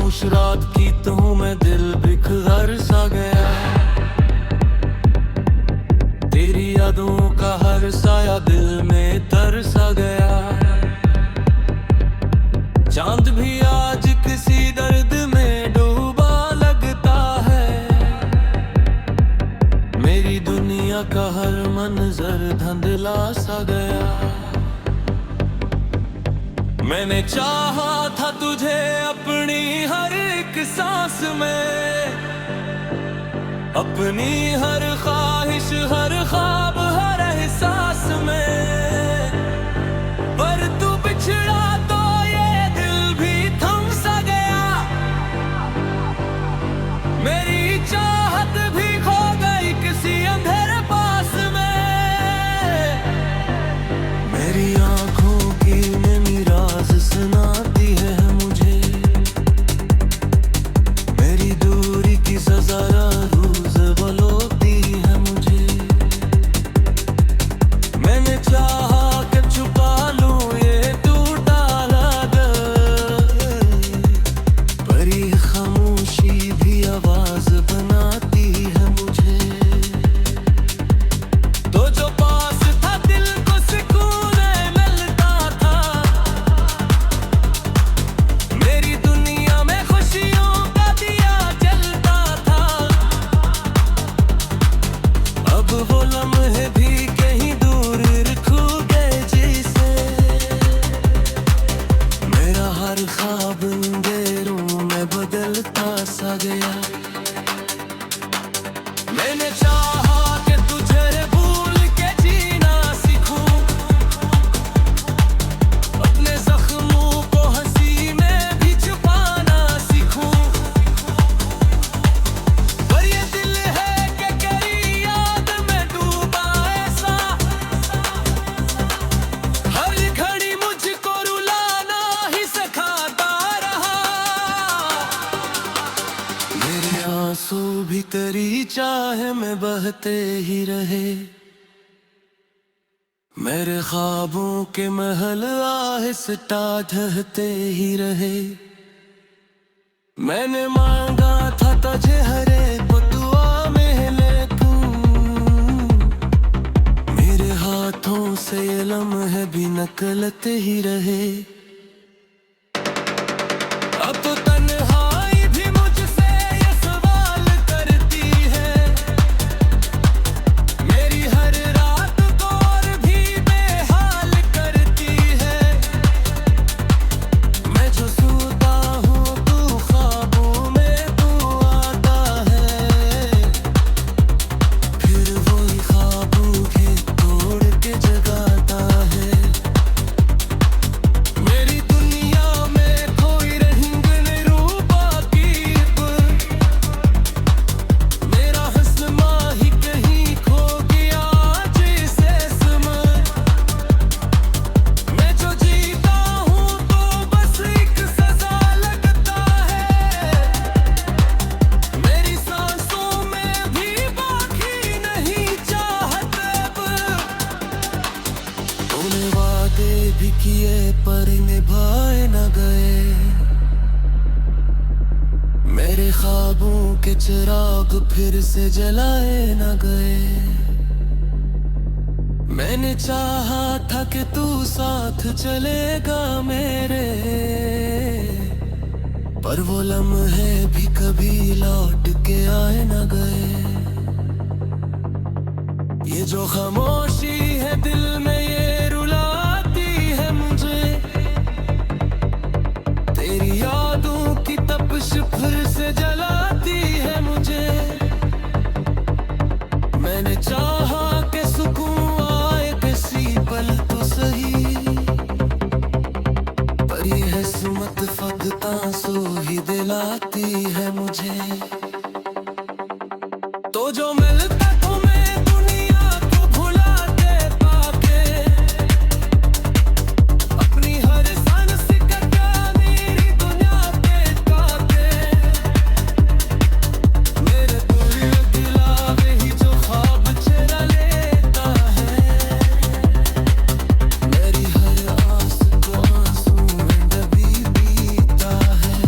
खामोश रात की तो मैं दिल बिखर सा गया। तेरी यादों का हर साया दिल में तरसा गया। चांद भी आज किसी दर्द में डूबा लगता है। मेरी दुनिया का हर मंजर धुंधला सा गया। मैंने चाहा था तुझे अपनी हर एक सांस में, अपनी हर ख्वाहिश हर ख्वाब हर एहसास में। पर तू बिछड़ा तो ये दिल भी थम सा गया। मेरी चाहत भी खो गई किसी अंधेरे पास में। मेरी आंखों की नमी राज सुनाती है मुझे। मेरी दूरी की सजा रोज बलोती है मुझे। मैंने चाहा कि छुपा लूं ये टूटा दिल, पर ये खामोशी भी आवाज बनाती है मुझे। तो जो पास था दिल को सुकून मिलता था। मेरी दुनिया में खुशियों का दिया जलता था। अब वो लम्हे भी कहीं दूर खो गए जैसे। मेरा हर ख्वाब अंधेरों में बदलता सा गया। मैंने चाहा कि तुझे भूल के जीना सीखूं। अपने जख्मों को हंसी में भी छुपाना सीखूं। पर ये दिल है कि तेरी याद में डूबा ऐसा। हर घड़ी मुझको रुलाना ही सिखाता रहा। मेरे आंसू भी तेरी चाह में बहते ही रहे। मेरे ख्वाबों के महल आहिस्ता ढहते ही रहे। मैंने मांगा था तुझे हर एक दुआ में लेकिन मेरे हाथों से ये लम्हे भी निकलते ही रहे। अब तो तन्हाई भी मुझसे ये सवाल करती है। मेरी हर रात को और भी बेहाल करती है। मैं जो सोता हूँ तू ख्वाबों में तू आता है। फिर वही ख्वाबों के तोड़ के जगाता है। मेरी दुनिया में कोई रंगन रूपा की मेरा हस्न माही कहीं खो गया जैसे समा। मैं जो जीता हूँ तो बस एक सजा लगता है। मेरी सांसों में भी बाकी नहीं चाहत अब। तूने वादे भी किए पर निभाए न गए। मेरे ख्वाबों के चिराग फिर से जलाए न गए। मैंने चाहा था कि तू साथ चलेगा मेरे, पर वो लम्हे भी कभी लौट के आए न गए। ये जो खामोशी है दिल में ये रुलाती है मुझे। तेरी यादों की तपिश फिर से जलाती है मुझे। मैंने चाहा कि सुकून आए किसी पल तो सही, पर ये किस्मत फकता सो ही दिलाती है मुझे। तो जो मिलता तुम्हें दुनिया को भुला के पाके। अपनी हर सांस का मेरी दुनिया पे काके। मेरे दिल दिलावे ही जो ख्वाब चुरा लेता है। मेरी हर आस को आंसू में डबी पीता है।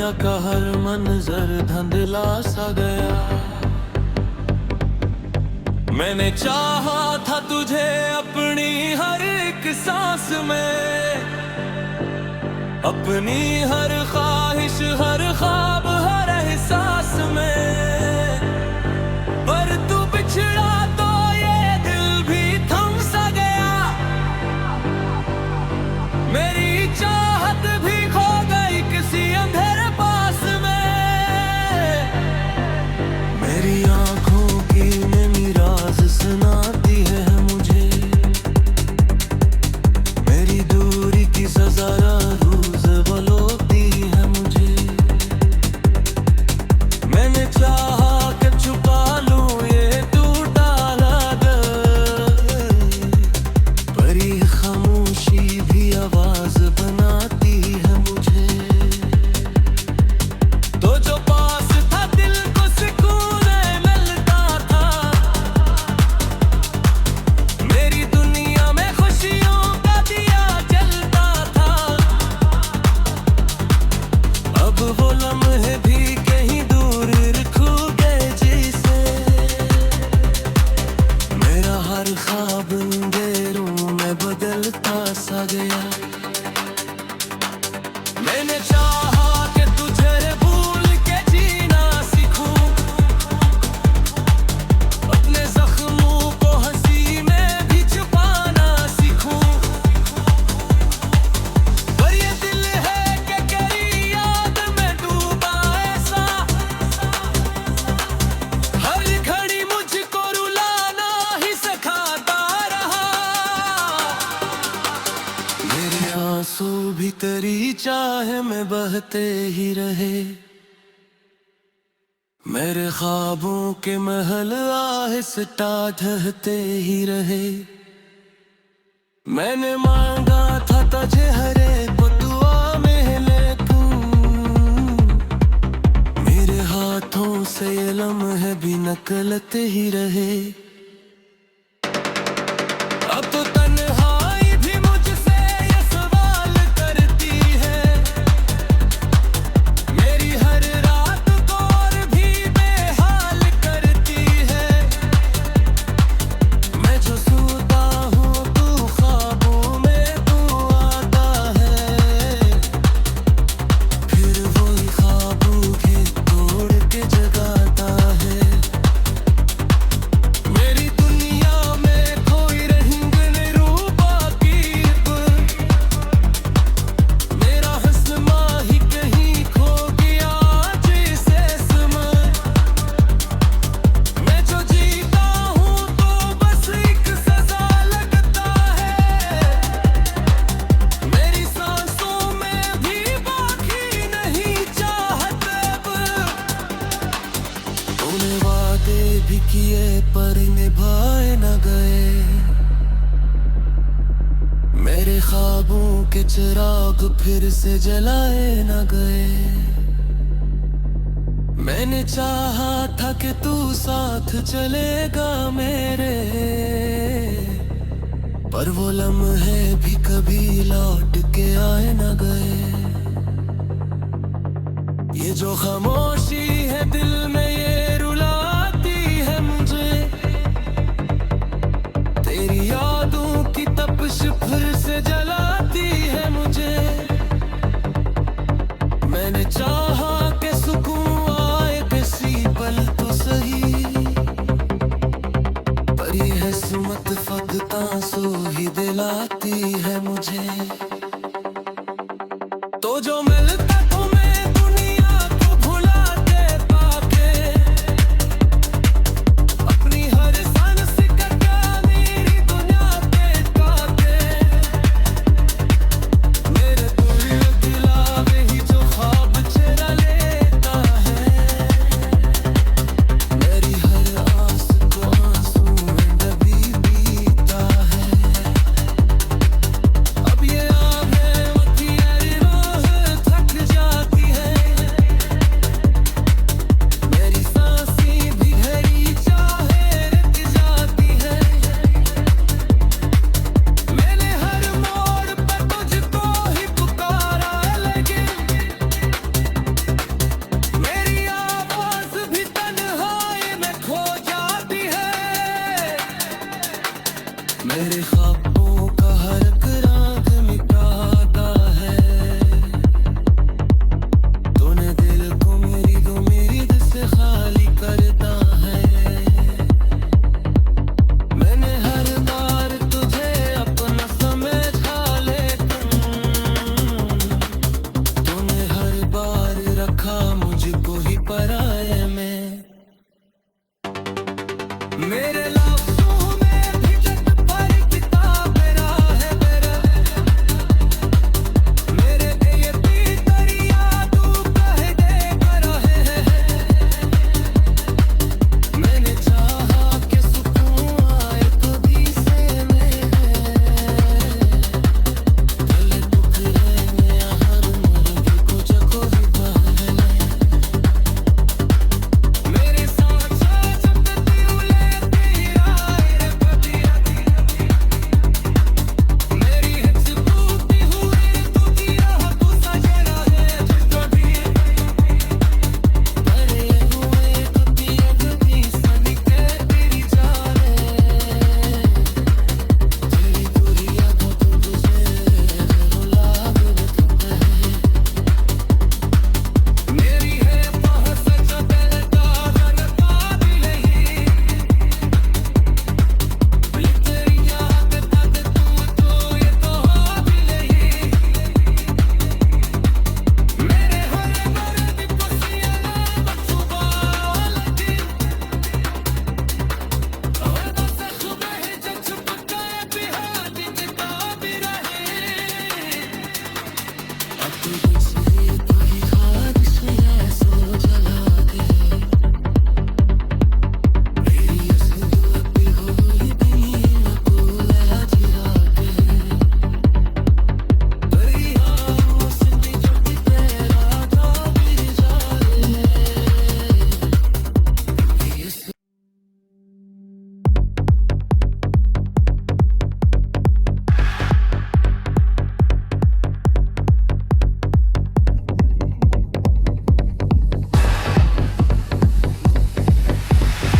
दुनिया का हर मंजर धुंधला सा गया। मैंने चाहा था तुझे अपनी हर एक सांस में, अपनी हर ख्वाहिश हर ख्वाब हर एहसास में, पर तू बिछड़ा तो ये दिल भी थम सा गया। मेरी चाहत भी खो गई किसी अंधेरे पास में। मेरी आंखों की नमी राज सुनाती है मुझे, मेरी दूरी की सजा रोज बलोती है मुझे। मैंने चाहा कि छुपा लूं ये टूटा दिल, पर ये खामोशी भी आवाज बनाती है मुझे। तो जो पास था दिल को सुकून मिलता था, मेरी दुनिया में खुशियों का दिया जलता था। अब वो लम्हे भी कहीं दूर खो गए जैसे, मेरा हर ख्वाब अंधेरों में बदलता सा गया। मैंने चाहा कि तुझे भूल के जीना सीखूं, अपने जख्मों को हंसी में भी छुपाना सीखूं, पर ये दिल है कि तेरी याद में डूबा ऐसा, हर घड़ी मुझको रुलाना ही सिखाता रहा। मेरे आंसू भी तेरी चाह में बहते ही रहे, मेरे ख्वाबों के महल आहिस्ता ढहते ही रहे। मैंने मांगा था तुझे हर एक दुआ में, लेकिन मेरे हाथों से ये लम्हे भी निकलते ही रहे। अब तो तन्हाई भी मुझसे ये सवाल करती है, मेरी हर रात को और भी बेहाल करती है। मैं जो सोता हूँ तू ख्वाबों में तू आता है, फिर वही ख्वाबों के तोड़ के जगाता है। मेरी दुनिया में कोई रंग रूपा की, मेरा हस्न माही कहीं खो गया जैसे समा। मैं जो जीता हूँ तो बस एक सजा लगता है, मेरी सांसों में भी बाकी नहीं चाहत अब। तूने वादे भी किए पर निभाए न गए, मेरे ख्वाबों के चिराग फिर से जलाए न गए। मैंने चाहा था कि तू साथ चलेगा मेरे, पर वो लम्हे भी कभी लौट के आए न गए। ये जो खामोशी है दिल में ये रुलाती है मुझे, तेरी यादों की तपिश फिर से जलाती है मुझे। मैंने चाहा कि सुकून आए किसी पल तो सही, पर ये किस्मत फकत आंसू ही दिलाती है मुझे। तो जो मिलता तुम्हें दुनिया को भुला के पाके, अपनी हर सांस कटा मेरी दुनिया के काके, मेरे दिल दिलावे ही जो ख्वाब चुरा लेता है, मेरी हर आस को आंसू में डबी पीता है। अब ये आग है मथियारी रोह थक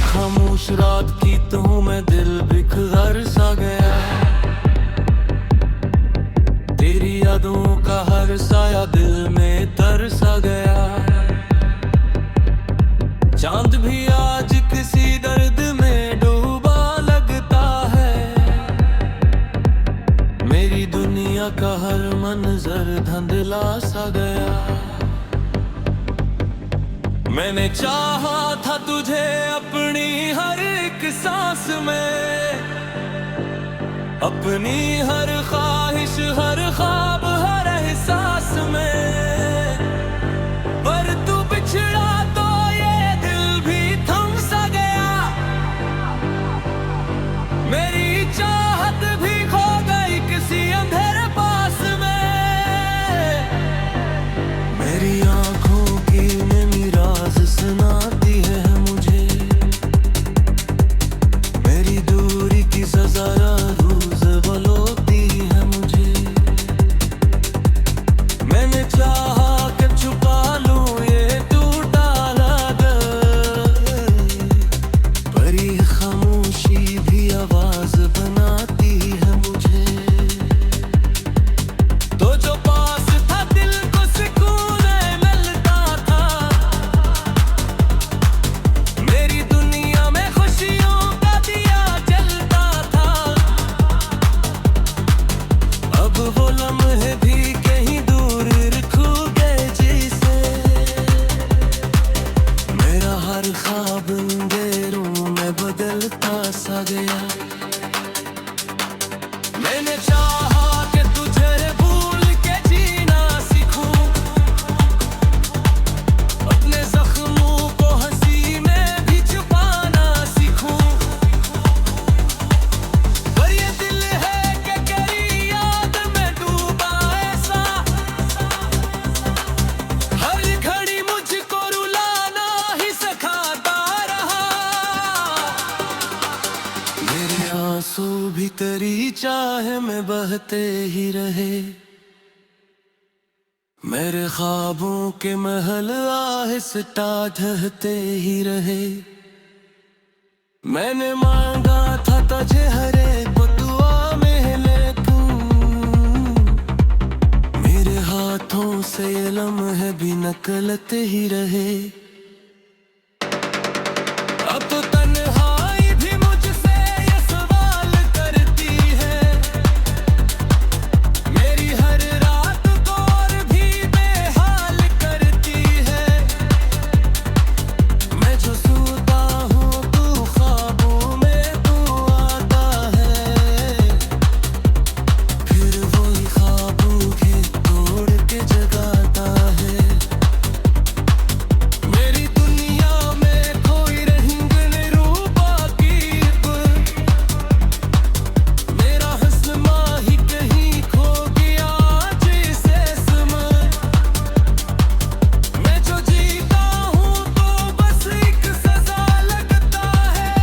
खामोश रात की तो मैं दिल बिखर सा गया, तेरी यादों का हर साया दिल में तरसा गया। चांद भी आज किसी दर्द में डूबा लगता है, मेरी दुनिया का हर मंजर धुंधला सा गया। मैंने चाहा था तुझे अपनी हर एक सांस में, अपनी हर ख्वाहिश हर ख्वाब हर एहसास में, पर तू बिछड़ा तो ये दिल भी थम सा गया। मेरी चाहत भी खो गई किसी अंधेरे पास में, मेरी आंखों की नमी राज सुनाती है मुझे, मेरी दूरी की सजा रोज बलोती है मुझे। मैंने चाहा कि छुपा लूं ये टूटा दिल, पर ये खामोशी भी आवाज बनाती है मुझे। तो जो पास था दिल को सुकून मिलता था, मेरी दुनिया में खुशियों का दिया जलता था। अब वो लम्हे भी कहीं दूर रखू गए जैसे, मेरा हर ख्वाब अंधेरों में बदलता सा गया। मैंने चाहा कि तुझे भूल के जीना सीखूं, अपने जख्मों को हंसी में भी छुपाना सीखूं, पर ये दिल है कि तेरी याद में डूबा ऐसा, हर घड़ी मुझको रुलाना ही सिखाता रहा। मेरे आंसू भी तेरी चाह में बहते ही रहे, मेरे ख्वाबों के महल आहिस्ता ढहते ही रहे। मैंने मांगा था तुझे हर एक दुआ में, लेकिन मेरे हाथों से ये लम्हे भी नकलते ही रहे। अब तो तन्हाई भी मुझसे ये सवाल करती है, मेरी हर रात को और भी बेहाल करती है। मैं जो सोता हूँ तू ख्वाबों में तू आता है, फिर वही ख्वाबों के तोड़ के जगाता है। मेरी दुनिया में कोई रंग निरूपा की, मेरा हस्न माही कहीं खो गया जैसे समय। मैं जो जीता हूँ तो बस एक सजा लगता है,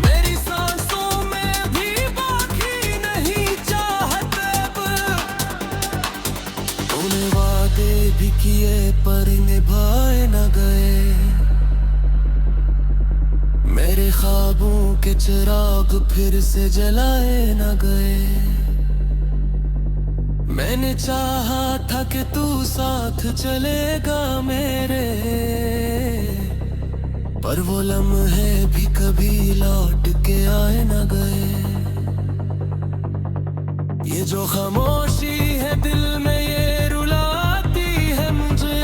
मेरी सांसों में भी बाकी नहीं चाहत अब। तूने वादे भी किए पर निभाए न गए, मेरे ख्वाबों के चिराग फिर से जलाए न गए। मैंने चाहा था कि तू साथ चलेगा मेरे, पर वो लम्हे भी कभी लौट के आए न गए। ये जो खामोशी है दिल में ये रुलाती है मुझे,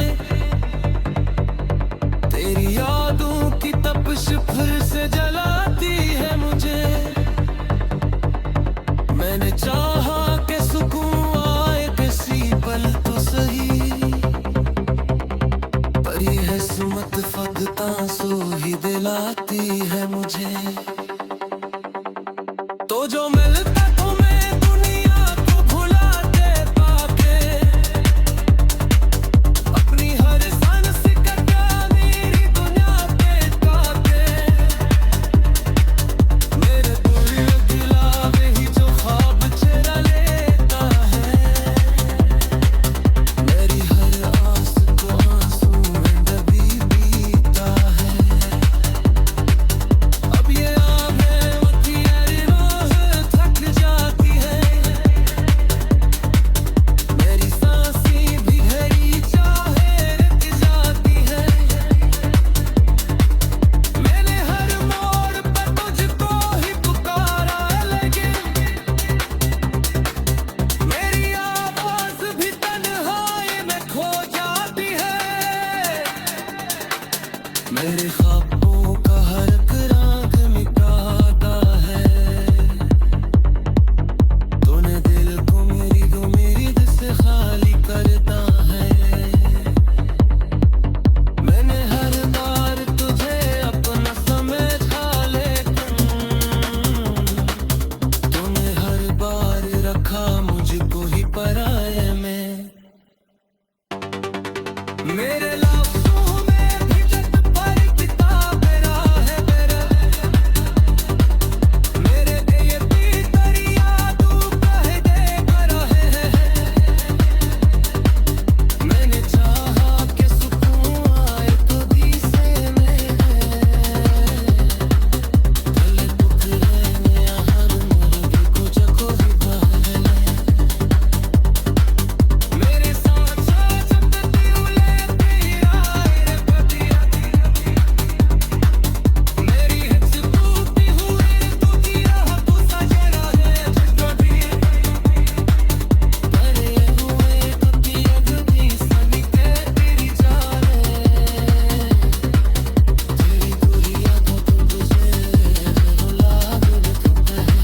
तेरी यादों की तपिश फिर से जलाती है मुझे। मैंने चाहा कि सुकून आए किसी पर सही, पर ये है सुमत फकता सो ही दिलाती है मुझे। तो जो मिलता तुम्हें दुनिया को भुला देता के, अपनी हर सांस कटा मेरी दुनिया पे काके, मेरे दिल दिलावे ही जो ख्वाब चुरा लेता है, मेरी हर आस को आंसू में डूबी बीता है। अब ये आँखें मथियारी रोह थक जाती है, मेरी सांसें भी गहरी चाहे रुक जाती है। मैंने हर मोड़ पर तुझको ही पुकारा, लेकिन मेरी आवाज़ भी तन्हाई में खो जाती है। मेरे ख्वाबों का हर एक रंग मिटाता है, तूने दिल को मेरी दिल से खाली करता है। मैंने हर बार तुझे अपना समझा, लेकिन तूने हर बार रखा मुझको ही पराये में। मेरे लफ्ज़ों में भी जग पर किताब राह मेरा, मेरे ये भी दरिया तू कह दे रहे हैं। मैंने चाहा कि सुकून आए तो दिसे में, भले टुकड़े में हर मुर्गे को जको ही बहले। मेरे साथ साथ दिले तेरा रे पतिया, मेरी हिप्स टूटी हुई तू दिया तू सजना है छुट्टी, पर ये हुए तो दिया भी सनी के तेरी जाने, तेरी दुनिया तो तुझे रुला दे तुम्हें।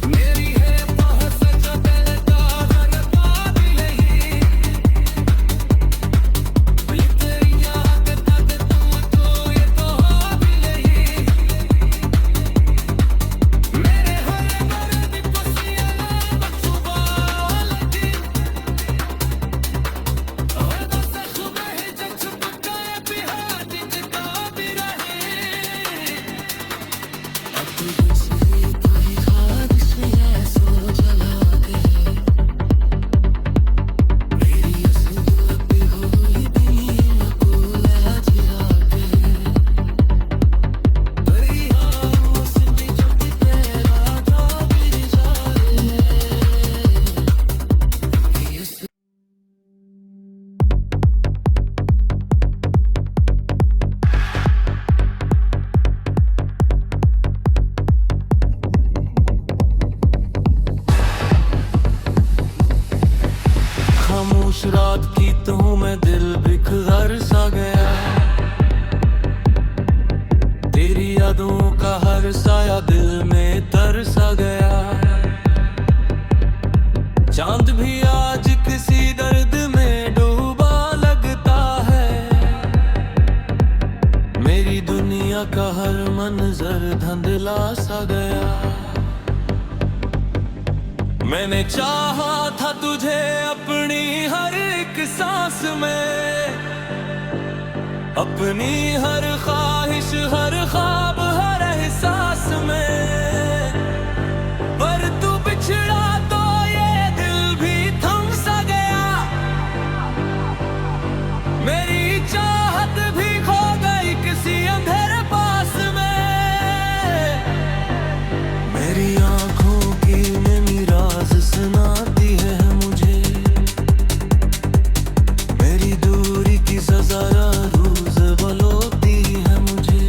मेरी है बहस जो दिल का रन काबिल ही, ये तेरी याद तक तुमको ये तो हाबिल ही। मेरे हर दर्द को सिया बचुबा, लेकिन और तो सखुबे जब छुप गए बिहार जिसका भी रहे। अब तू दूसरी कोई ख्वाहिश है सो जला के, मेरी असलियत पे हुई भी मकबूल आज आके, दरिया से भी जब तेरा था भी जाए। खामोश रात की तो मैं दिल बिखर सा गया, तेरी यादों का हर साया दिल में तरसा गया। चांद भी आज किसी दर्द में डूबा लगता है, मेरी दुनिया का हर मंजर धुंधला सा गया। मैंने चाहा था तुझे अपनी हर एक सांस में, अपनी हर ख्वाहिश हर ख्वाब हर एहसास में, पर तू बिछड़ा तो ये दिल भी थम सा गया। मेरी चाहत भी खो गई किसी अंधेरे पास में, मेरी आंखों की नमी राज सुनाती है मुझे, मेरी दूरी की सजा रोज बलोती है मुझे।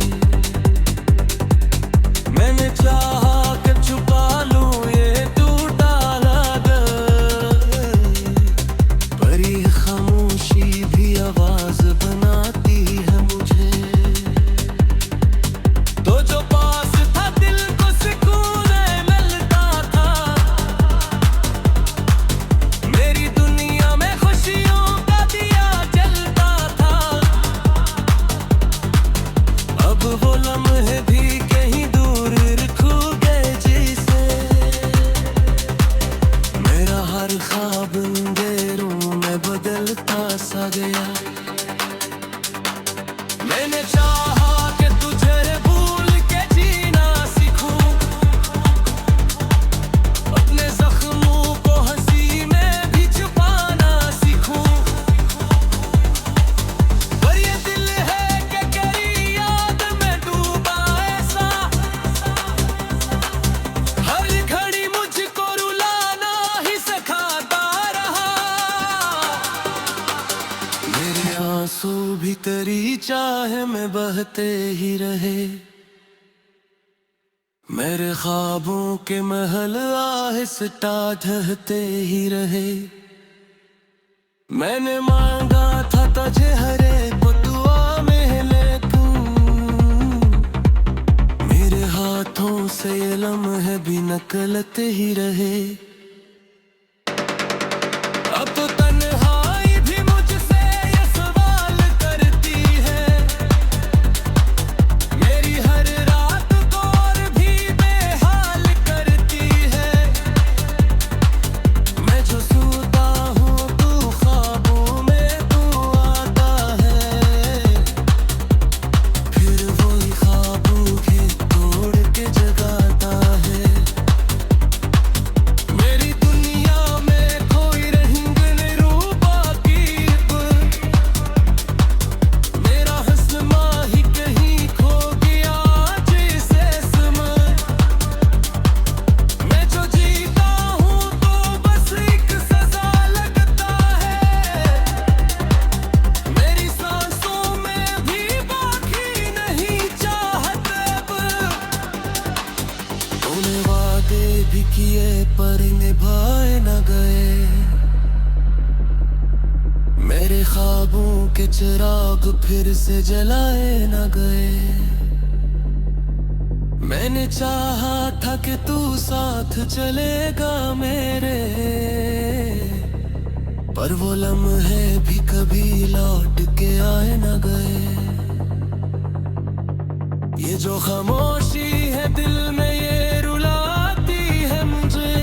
तेरी चाह में बहते ही रहे। मेरे ख्वाबों के महल आहिस्ता ढहते ही रहे। मैंने मांगा था तुझे हर एक दुआ में, लेकिन मेरे हाथों से ये लम्हे भी निकलते ही रहे। अब तो तन्हाई भी मुझसे ये सवाल करती है। मेरी हर रात को और भी बेहाल करती है। मैं जो सोता हूँ तू ख्वाबों में तू आता है। फिर वही ख्वाबों के तोड़ के जगाता है। मेरी दुनिया में कोई रंग निरूपा की, मेरा हंसना ही कहीं खो गया जिसे समय। मैं जो जीता हूँ तो बस एक सजा लगता है। मेरी सांसों में भी बाकी नहीं चाहत अब। तूने वादे भी किए पर निभाए न गए। मेरे ख्वाबों के चिराग फिर से जलाए न गए। मैंने चाहा था कि तू साथ चलेगा मेरे, पर वो लम्हे भी कभी लौट के आए न गए। ये जो खामोशी है दिल में ये रुलाती है मुझे।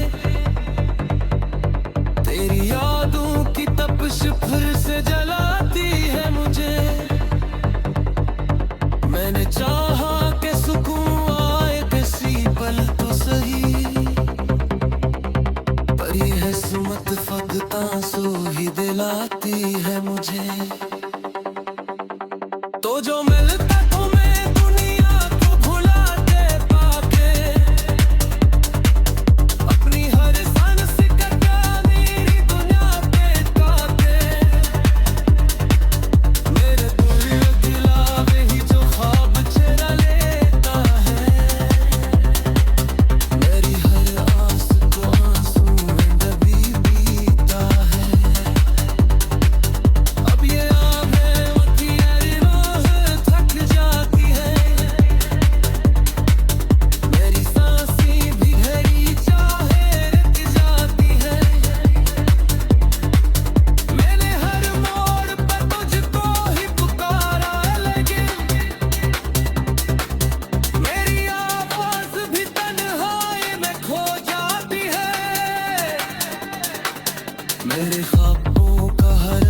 तेरी यादों की तपिश फिर से जलाती है मुझे। मैंने चाहा कि सुकून आए किसी पल तो सही, पर ये है सुमत फकता सो ही दिलाती है मुझे। तो जो मिलता तुम्हें दुनिया को भुला के पाके, अपनी हर सांस कटा मेरी दुनिया पे ताके। मेरे दिल दिलावे ही जो ख्वाब चुरा लेता है। मेरी हर आस को आंसू में दबी पीता है। अब ये आँखें मखियारी रोह थक जाती है। मेरी सांसें भी गहरी चाहे रुक जाती है। मैंने हर मोड़ पर तुझको ही पुकारा, लेकिन मेरी आवाज भी तन्हाई में खो जाती है। मेरे ख्वाबों का हर